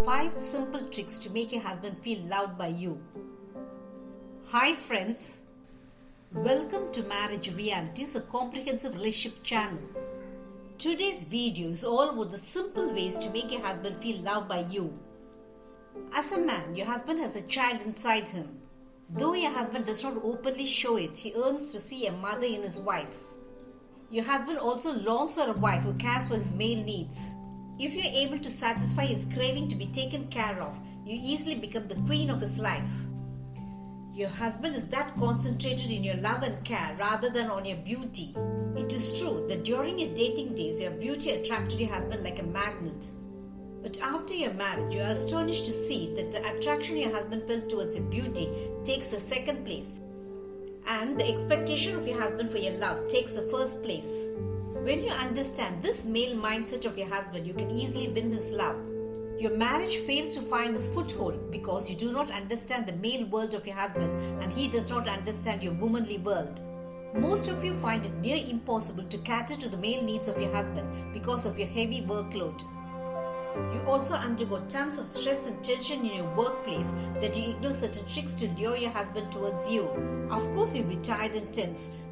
5 simple tricks to make your husband feel loved by you. Hi friends, welcome to Marriage Realities, a comprehensive relationship channel. Today's video is all about the simple ways to make your husband feel loved by you. As a man, your husband has a child inside him. Though your husband does not openly show it, he yearns to see a mother in his wife. Your husband also longs for a wife who cares for his male needs. If you are able to satisfy his craving to be taken care of, you easily become the queen of his life. Your husband is that concentrated in your love and care rather than on your beauty. It is true that during your dating days, your beauty attracted your husband like a magnet. But after your marriage, you are astonished to see that the attraction your husband felt towards your beauty takes the second place. And the expectation of your husband for your love takes the first place. When you understand this male mindset of your husband, you can easily win his love. Your marriage fails to find his foothold because you do not understand the male world of your husband and he does not understand your womanly world. Most of you find it near impossible to cater to the male needs of your husband because of your heavy workload. You also undergo tons of stress and tension in your workplace that you ignore certain tricks to lure your husband towards you. Of course, you'll be tired and tensed.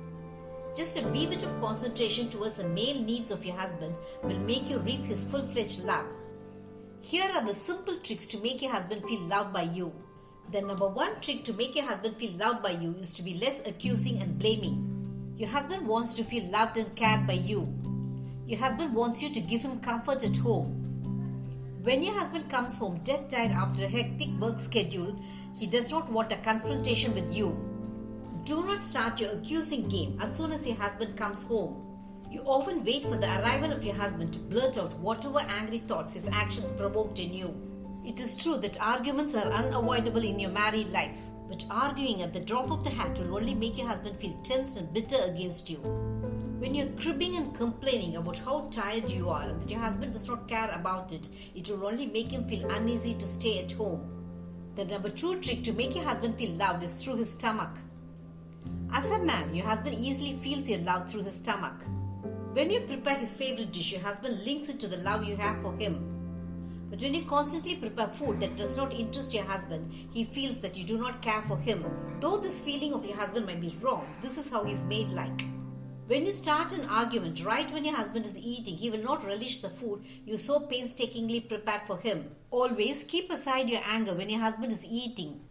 Just a wee bit of concentration towards the male needs of your husband will make you reap his full-fledged love. Here are the simple tricks to make your husband feel loved by you. The number 1 trick to make your husband feel loved by you is to be less accusing and blaming. Your husband wants to feel loved and cared by you. Your husband wants you to give him comfort at home. When your husband comes home dead tired after a hectic work schedule, he does not want a confrontation with you. Do not start your accusing game as soon as your husband comes home. You often wait for the arrival of your husband to blurt out whatever angry thoughts his actions provoked in you. It is true that arguments are unavoidable in your married life, but arguing at the drop of the hat will only make your husband feel tense and bitter against you. When you're cribbing and complaining about how tired you are and that your husband does not care about it, it will only make him feel uneasy to stay at home. The number 2 trick to make your husband feel loved is through his stomach. As a man, your husband easily feels your love through his stomach. When you prepare his favorite dish, your husband links it to the love you have for him. But when you constantly prepare food that does not interest your husband, he feels that you do not care for him. Though this feeling of your husband might be wrong, this is how he is made like. When you start an argument right when your husband is eating, he will not relish the food you so painstakingly prepared for him. Always keep aside your anger when your husband is eating.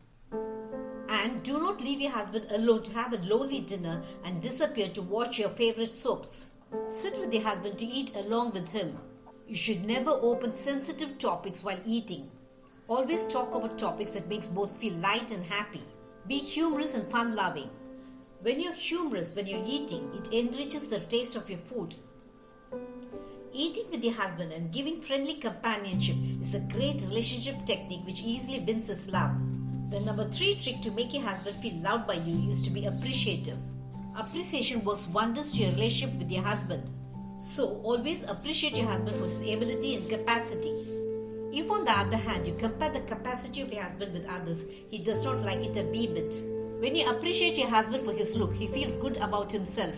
And do not leave your husband alone to have a lonely dinner and disappear to watch your favorite soaps. Sit with your husband to eat along with him. You should never open sensitive topics while eating. Always talk about topics that makes both feel light and happy. Be humorous and fun-loving. When you're humorous when you're eating, it enriches the taste of your food. Eating with your husband and giving friendly companionship is a great relationship technique which easily wins his love. The number 3 trick to make your husband feel loved by you is to be appreciative. Appreciation works wonders to your relationship with your husband. So, always appreciate your husband for his ability and capacity. If on the other hand, you compare the capacity of your husband with others, he does not like it a wee bit. When you appreciate your husband for his look, he feels good about himself.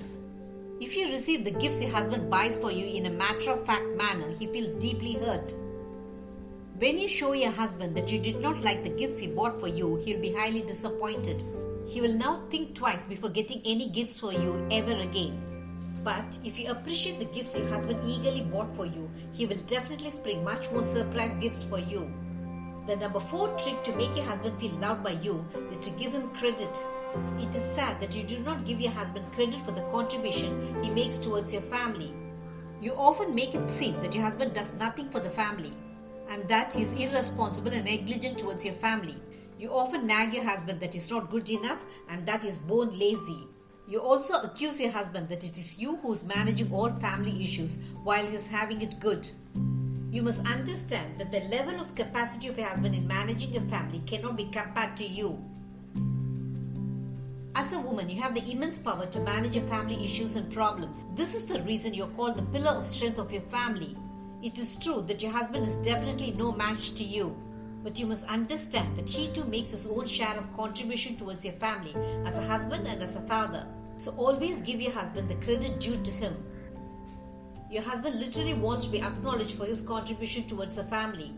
If you receive the gifts your husband buys for you in a matter-of-fact manner, he feels deeply hurt. When you show your husband that you did not like the gifts he bought for you, he will be highly disappointed. He will now think twice before getting any gifts for you ever again. But if you appreciate the gifts your husband eagerly bought for you, he will definitely spring much more surprise gifts for you. The number 4 trick to make your husband feel loved by you is to give him credit. It is sad that you do not give your husband credit for the contribution he makes towards your family. You often make it seem that your husband does nothing for the family and that he is irresponsible and negligent towards your family. You often nag your husband that he is not good enough and that he is born lazy. You also accuse your husband that it is you who is managing all family issues while he is having it good. You must understand that the level of capacity of your husband in managing your family cannot be compared to you. As a woman, you have the immense power to manage your family issues and problems. This is the reason you are called the pillar of strength of your family. It is true that your husband is definitely no match to you. But you must understand that he too makes his own share of contribution towards your family as a husband and as a father. So always give your husband the credit due to him. Your husband literally wants to be acknowledged for his contribution towards the family.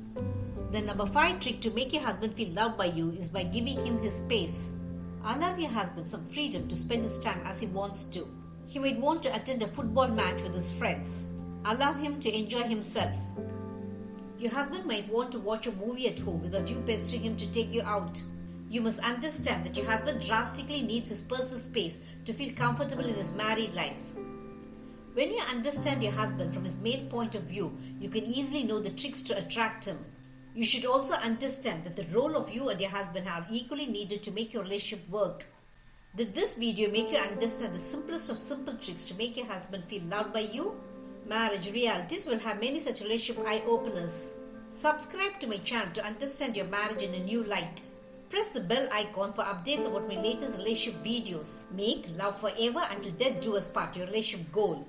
The number 5 trick to make your husband feel loved by you is by giving him his space. Allow your husband some freedom to spend his time as he wants to. He might want to attend a football match with his friends. Allow him to enjoy himself. Your husband might want to watch a movie at home without you pestering him to take you out. You must understand that your husband drastically needs his personal space to feel comfortable in his married life. When you understand your husband from his male point of view, you can easily know the tricks to attract him. You should also understand that the role of you and your husband are equally needed to make your relationship work. Did this video make you understand the simplest of simple tricks to make your husband feel loved by you? Marriage Realities will have many such relationship eye-openers. Subscribe to my channel to understand your marriage in a new light. Press the bell icon for updates about my latest relationship videos. Make love forever until death do us part, your relationship goal.